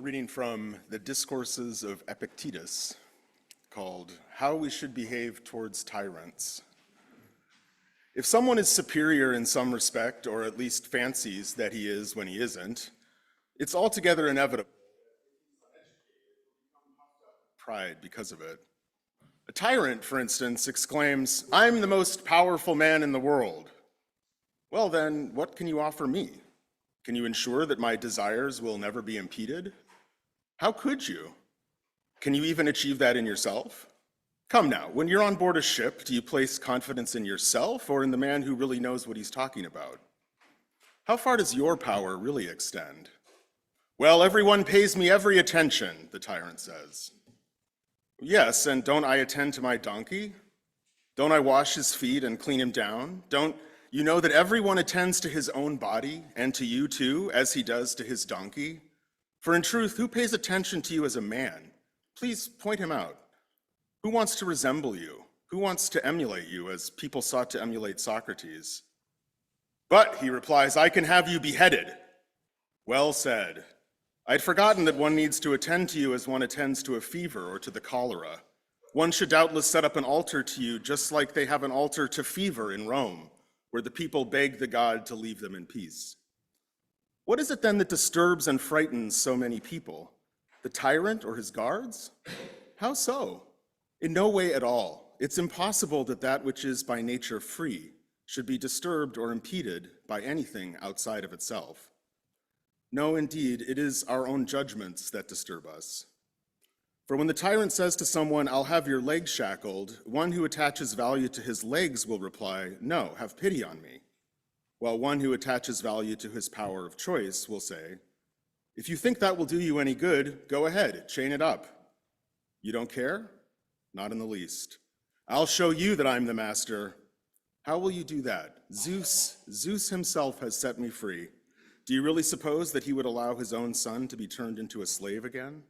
Reading from the Discourses of Epictetus, called How We Should Behave Towards Tyrants. If someone is superior in some respect, or at least fancies that he is when he isn't, it's altogether inevitable. Pride because of it. A tyrant, for instance, exclaims, "I'm the most powerful man in the world." Well then, what can you offer me? Can you ensure that my desires will never be impeded? How could you? Can you even achieve that in yourself? Come now, when you're on board a ship, do you place confidence in yourself or in the man who really knows what he's talking about? How far does your power really extend? Well, everyone pays me every attention, the tyrant says. Yes, and don't I attend to my donkey? Don't I wash his feet and clean him down? Don't you know that everyone attends to his own body, and to you too, as he does to his donkey? For in truth, who pays attention to you as a man? Please point him out. Who wants to resemble you? Who wants to emulate you as people sought to emulate Socrates? But, he replies, I can have you beheaded. Well said. I'd forgotten that one needs to attend to you as one attends to a fever or to the cholera. One should doubtless set up an altar to you just like they have an altar to fever in Rome, where the people beg the god to leave them in peace. What is it then that disturbs and frightens so many people? The tyrant or his guards? How so? In no way at all. It's impossible that that which is by nature free should be disturbed or impeded by anything outside of itself. No, indeed, it is our own judgments that disturb us. For when the tyrant says to someone, I'll have your legs shackled, one who attaches value to his legs will reply, no, have pity on me. While one who attaches value to his power of choice will say, if you think that will do you any good, go ahead, chain it up. You don't care? Not in the least. I'll show you that I'm the master. How will you do that? Zeus himself has set me free. Do you really suppose that he would allow his own son to be turned into a slave again?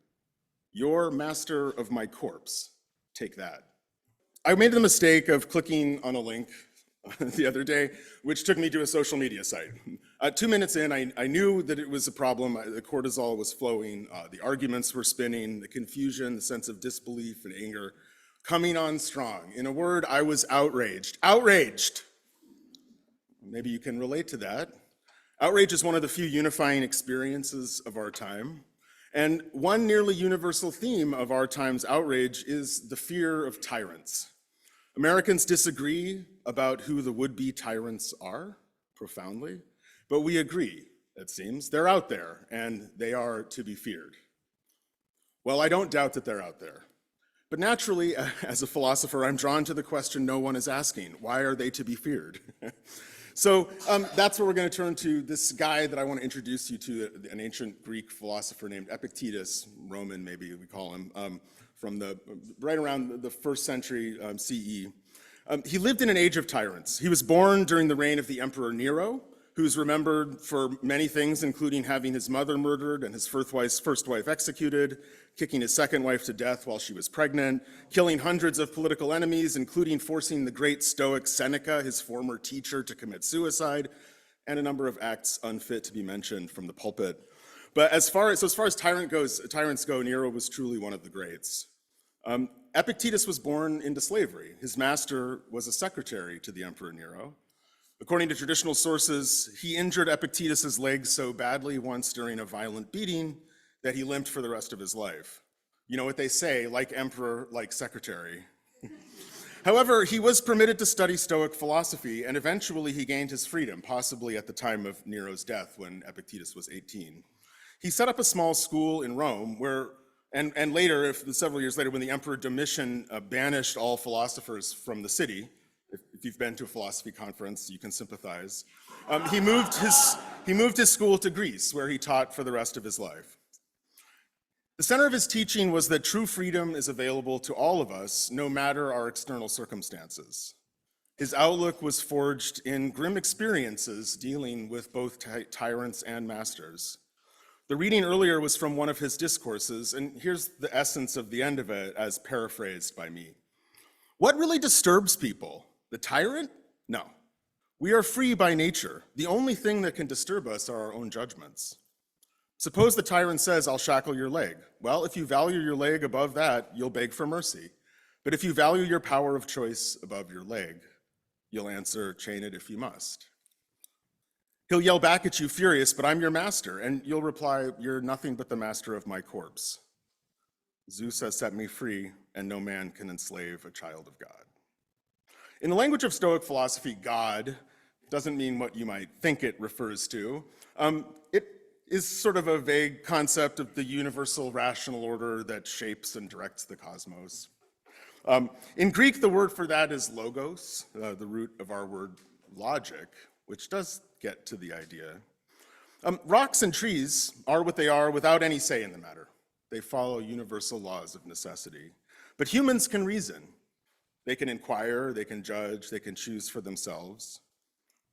You're master of my corpse. Take that. I made the mistake of clicking on a link the other day, which took me to a social media site. 2 minutes in, I knew that it was a problem. The cortisol was flowing, the arguments were spinning, the confusion, the sense of disbelief and anger coming on strong. In a word, I was outraged. Outraged! Maybe you can relate to that. Outrage is one of the few unifying experiences of our time. And one nearly universal theme of our time's outrage is the fear of tyrants. Americans disagree about who the would-be tyrants are, profoundly, but we agree, it seems. They're out there, and they are to be feared. Well, I don't doubt that they're out there. But naturally, as a philosopher, I'm drawn to the question no one is asking. Why are they to be feared? So that's where we're going to turn to this guy that I want to introduce you to, an ancient Greek philosopher named Epictetus, Roman maybe we call him, from right around the 1st century CE. He lived in an age of tyrants. He was born during the reign of the Emperor Nero, who's remembered for many things, including having his mother murdered and his first wife executed, kicking his second wife to death while she was pregnant, killing hundreds of political enemies, including forcing the great Stoic Seneca, his former teacher, to commit suicide, and a number of acts unfit to be mentioned from the pulpit. But as far as tyrants go, Nero was truly one of the greats. Epictetus was born into slavery. His master was a secretary to the Emperor Nero. According to traditional sources, he injured Epictetus's legs so badly once during a violent beating that he limped for the rest of his life. You know what they say, like emperor, like secretary. However, he was permitted to study Stoic philosophy, and eventually he gained his freedom, possibly at the time of Nero's death when Epictetus was 18. He set up a small school in Rome where, and later, several years later, when the Emperor Domitian banished all philosophers from the city, if you've been to a philosophy conference, you can sympathize. He moved his school to Greece, where he taught for the rest of his life. The center of his teaching was that true freedom is available to all of us, no matter our external circumstances. His outlook was forged in grim experiences dealing with both tyrants and masters. The reading earlier was from one of his discourses, and here's the essence of the end of it as paraphrased by me. What really disturbs people? The tyrant? No. We are free by nature. The only thing that can disturb us are our own judgments. Suppose the tyrant says, I'll shackle your leg. Well, if you value your leg above that, you'll beg for mercy. But if you value your power of choice above your leg, you'll answer, chain it if you must. He'll yell back at you furious, but I'm your master. And you'll reply, you're nothing but the master of my corpse. Zeus has set me free, and no man can enslave a child of God. In the language of Stoic philosophy, God doesn't mean what you might think it refers to. It is sort of a vague concept of the universal rational order that shapes and directs the cosmos. In Greek, the word for that is logos, the root of our word logic, which does get to the idea. Rocks and trees are what they are without any say in the matter. They follow universal laws of necessity. But humans can reason. They can inquire, they can judge, they can choose for themselves.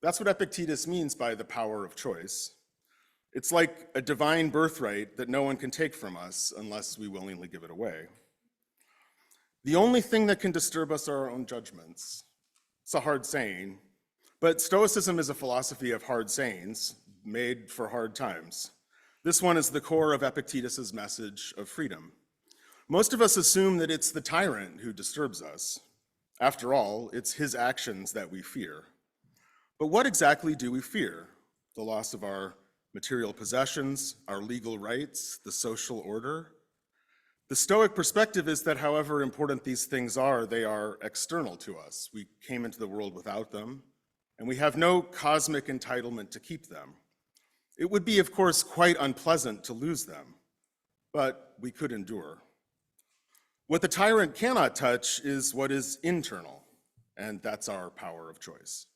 That's what Epictetus means by the power of choice. It's like a divine birthright that no one can take from us unless we willingly give it away. The only thing that can disturb us are our own judgments. It's a hard saying, but Stoicism is a philosophy of hard sayings made for hard times. This one is the core of Epictetus's message of freedom. Most of us assume that it's the tyrant who disturbs us. After all, it's his actions that we fear. But what exactly do we fear? The loss of our material possessions, our legal rights, the social order? The Stoic perspective is that however important these things are, they are external to us. We came into the world without them, and we have no cosmic entitlement to keep them. It would be, of course, quite unpleasant to lose them, but we could endure. What the tyrant cannot touch is what is internal, and that's our power of choice.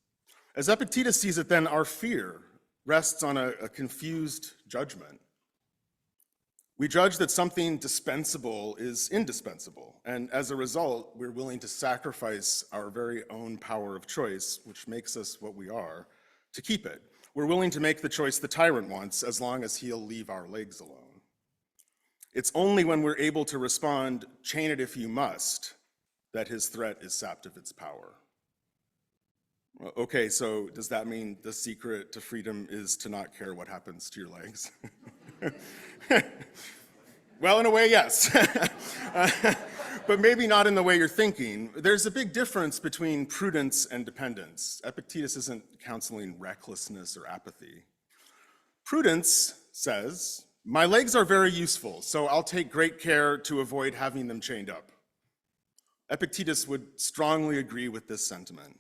As Epictetus sees it, then, our fear rests on a confused judgment. We judge that something dispensable is indispensable, and as a result, we're willing to sacrifice our very own power of choice, which makes us what we are, to keep it. We're willing to make the choice the tyrant wants as long as he'll leave our legs alone. It's only when we're able to respond, chain it if you must, that his threat is sapped of its power. Okay, so does that mean the secret to freedom is to not care what happens to your legs? Well, in a way, yes. But maybe not in the way you're thinking. There's a big difference between prudence and dependence. Epictetus isn't counseling recklessness or apathy. Prudence says, my legs are very useful, so I'll take great care to avoid having them chained up. Epictetus would strongly agree with this sentiment.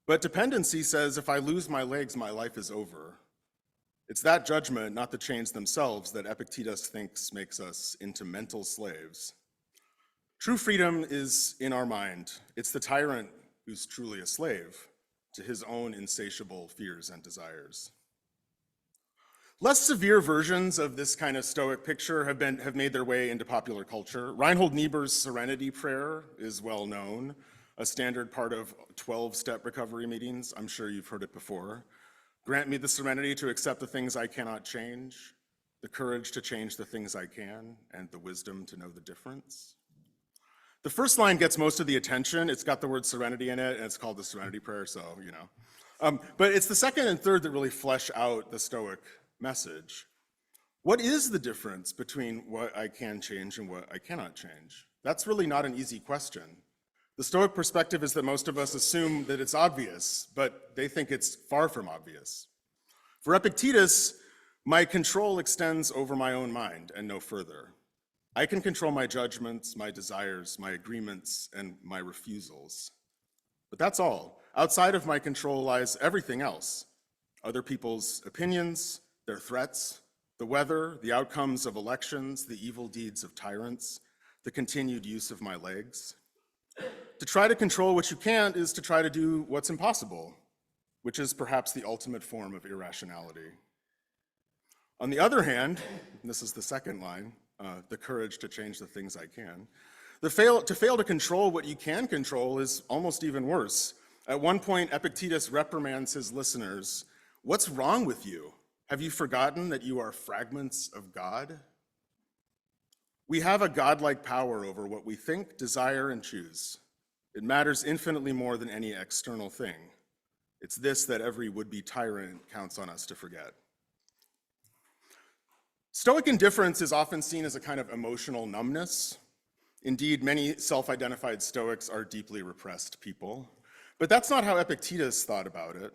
But dependency says, if I lose my legs, my life is over. It's that judgment, not the chains themselves, that Epictetus thinks makes us into mental slaves. True freedom is in our mind. It's the tyrant who's truly a slave to his own insatiable fears and desires. Less severe versions of this kind of Stoic picture have made their way into popular culture. Reinhold Niebuhr's Serenity Prayer is well known, a standard part of 12-step recovery meetings. I'm sure you've heard it before. Grant me the serenity to accept the things I cannot change, the courage to change the things I can, and the wisdom to know the difference. The first line gets most of the attention. It's got the word serenity in it, and it's called the Serenity Prayer, so, you know. But it's the second and third that really flesh out the Stoic message. What is the difference between what I can change and what I cannot change? That's really not an easy question. The Stoic perspective is that most of us assume that it's obvious, but they think it's far from obvious. For Epictetus, my control extends over my own mind and no further. I can control my judgments, my desires, my agreements, and my refusals. But that's all. Outside of my control lies everything else. Other people's opinions, their threats, the weather, the outcomes of elections, the evil deeds of tyrants, the continued use of my legs. To try to control what you can't is to try to do what's impossible, which is perhaps the ultimate form of irrationality. On the other hand, and this is the second line, the courage to change the things I can, to fail to control what you can control is almost even worse. At one point, Epictetus reprimands his listeners. What's wrong with you? Have you forgotten that you are fragments of God? We have a godlike power over what we think, desire, and choose. It matters infinitely more than any external thing. It's this that every would-be tyrant counts on us to forget. Stoic indifference is often seen as a kind of emotional numbness. Indeed, many self-identified Stoics are deeply repressed people. But that's not how Epictetus thought about it.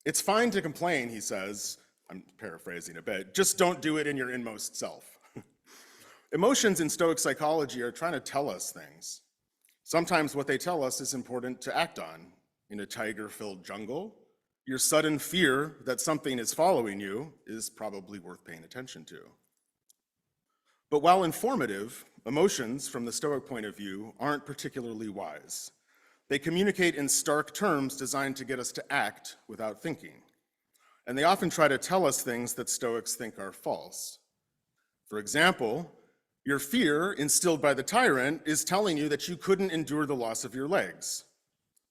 It's fine to complain, he says, I'm paraphrasing a bit, just don't do it in your inmost self. Emotions in Stoic psychology are trying to tell us things. Sometimes what they tell us is important to act on. In a tiger-filled jungle, your sudden fear that something is following you is probably worth paying attention to. But while informative, emotions, from the Stoic point of view, aren't particularly wise. They communicate in stark terms designed to get us to act without thinking. And they often try to tell us things that Stoics think are false. For example, your fear, instilled by the tyrant, is telling you that you couldn't endure the loss of your legs.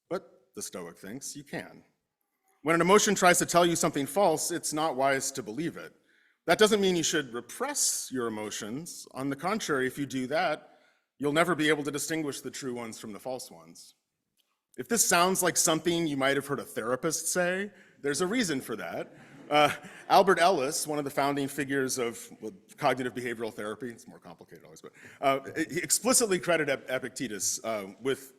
But the Stoic thinks you can. When an emotion tries to tell you something false, it's not wise to believe it. That doesn't mean you should repress your emotions. On the contrary, if you do that, you'll never be able to distinguish the true ones from the false ones. If this sounds like something you might have heard a therapist say, there's a reason for that. Albert Ellis, one of the founding figures of cognitive behavioral therapy, it's more complicated always, but he explicitly credited Epictetus with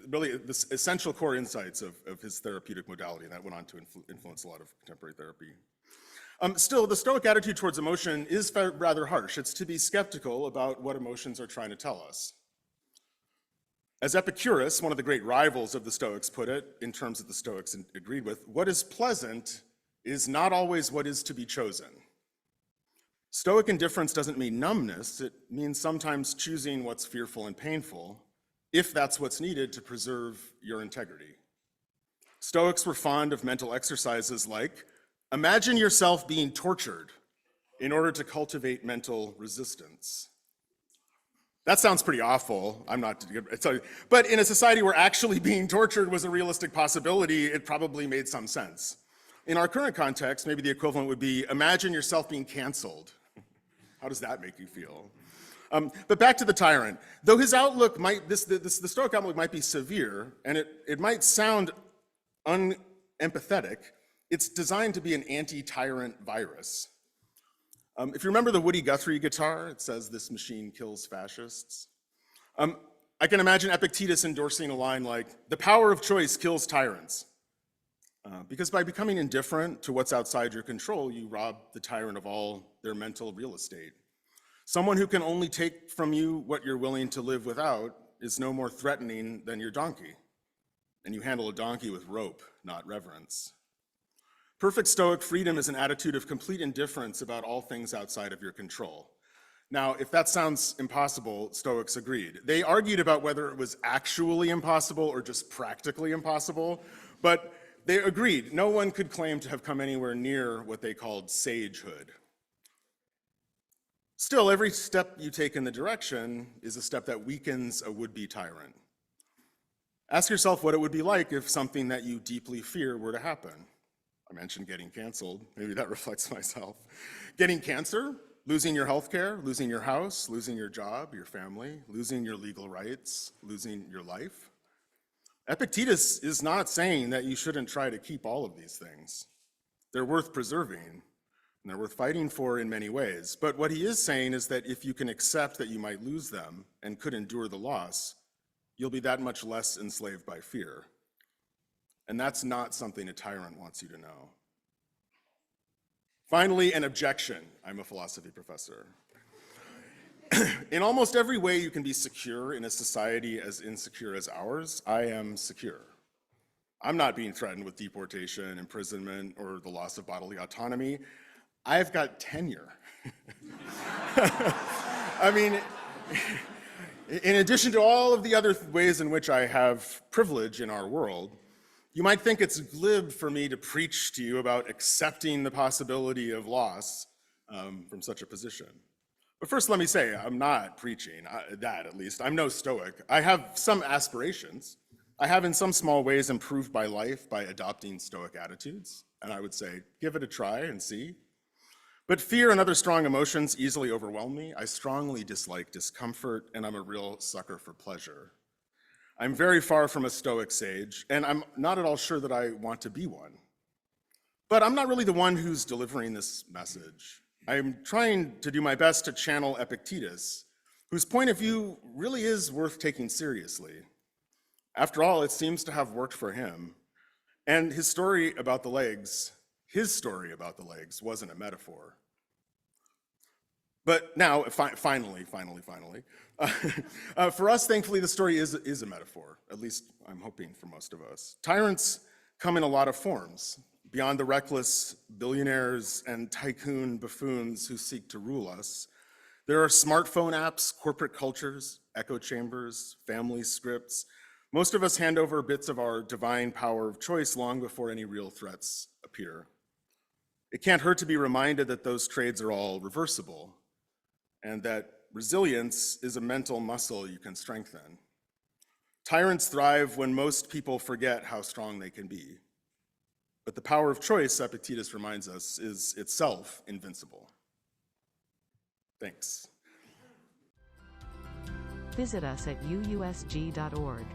really the essential core insights of his therapeutic modality, and that went on to influence a lot of contemporary therapy. Still, the Stoic attitude towards emotion is rather harsh. It's to be skeptical about what emotions are trying to tell us. As Epicurus, one of the great rivals of the Stoics, put it, in terms that the Stoics agreed with, what is pleasant is not always what is to be chosen. Stoic indifference doesn't mean numbness. It means sometimes choosing what's fearful and painful, if that's what's needed to preserve your integrity. Stoics were fond of mental exercises like, imagine yourself being tortured in order to cultivate mental resistance. That sounds pretty awful. I'm not, but in a society where actually being tortured was a realistic possibility, it probably made some sense. In our current context, maybe the equivalent would be, imagine yourself being canceled. How does that make you feel? But back to the tyrant. Though his outlook might, the Stoic outlook might be severe, and it might sound unempathetic, it's designed to be an anti-tyrant virus. If you remember the Woody Guthrie guitar, it says, this machine kills fascists. I can imagine Epictetus endorsing a line like, the power of choice kills tyrants. Because by becoming indifferent to what's outside your control, you rob the tyrant of all their mental real estate. Someone who can only take from you what you're willing to live without is no more threatening than your donkey. And you handle a donkey with rope, not reverence. Perfect Stoic freedom is an attitude of complete indifference about all things outside of your control. Now, if that sounds impossible, Stoics agreed. They argued about whether it was actually impossible or just practically impossible, but they agreed no one could claim to have come anywhere near what they called sagehood. Still, every step you take in the direction is a step that weakens a would-be tyrant. Ask yourself what it would be like if something that you deeply fear were to happen. I mentioned getting canceled. Maybe that reflects myself. Getting cancer, losing your health care, losing your house, losing your job, your family, losing your legal rights, losing your life. Epictetus is not saying that you shouldn't try to keep all of these things. They're worth preserving, and they're worth fighting for in many ways. But what he is saying is that if you can accept that you might lose them and could endure the loss, you'll be that much less enslaved by fear. And that's not something a tyrant wants you to know. Finally, an objection. I'm a philosophy professor. In almost every way you can be secure in a society as insecure as ours, I am secure. I'm not being threatened with deportation, imprisonment, or the loss of bodily autonomy. I've got tenure. I mean, in addition to all of the other ways in which I have privilege in our world, you might think it's glib for me to preach to you about accepting the possibility of loss from such a position. But first, let me say, I'm not preaching that, at least. I'm no Stoic. I have some aspirations. I have, in some small ways, improved my life by adopting Stoic attitudes. And I would say, give it a try and see. But fear and other strong emotions easily overwhelm me. I strongly dislike discomfort, and I'm a real sucker for pleasure. I'm very far from a Stoic sage, and I'm not at all sure that I want to be one. But I'm not really the one who's delivering this message. I'm trying to do my best to channel Epictetus, whose point of view really is worth taking seriously. After all, it seems to have worked for him. And his story about the legs wasn't a metaphor. But now, finally, for us, thankfully, the story is a metaphor, at least I'm hoping for most of us. Tyrants come in a lot of forms, beyond the reckless billionaires and tycoon buffoons who seek to rule us. There are smartphone apps, corporate cultures, echo chambers, family scripts. Most of us hand over bits of our divine power of choice long before any real threats appear. It can't hurt to be reminded that those trades are all reversible, and that resilience is a mental muscle you can strengthen. Tyrants thrive when most people forget how strong they can be. But the power of choice, Epictetus reminds us, is itself invincible. Thanks. Visit us at uusg.org.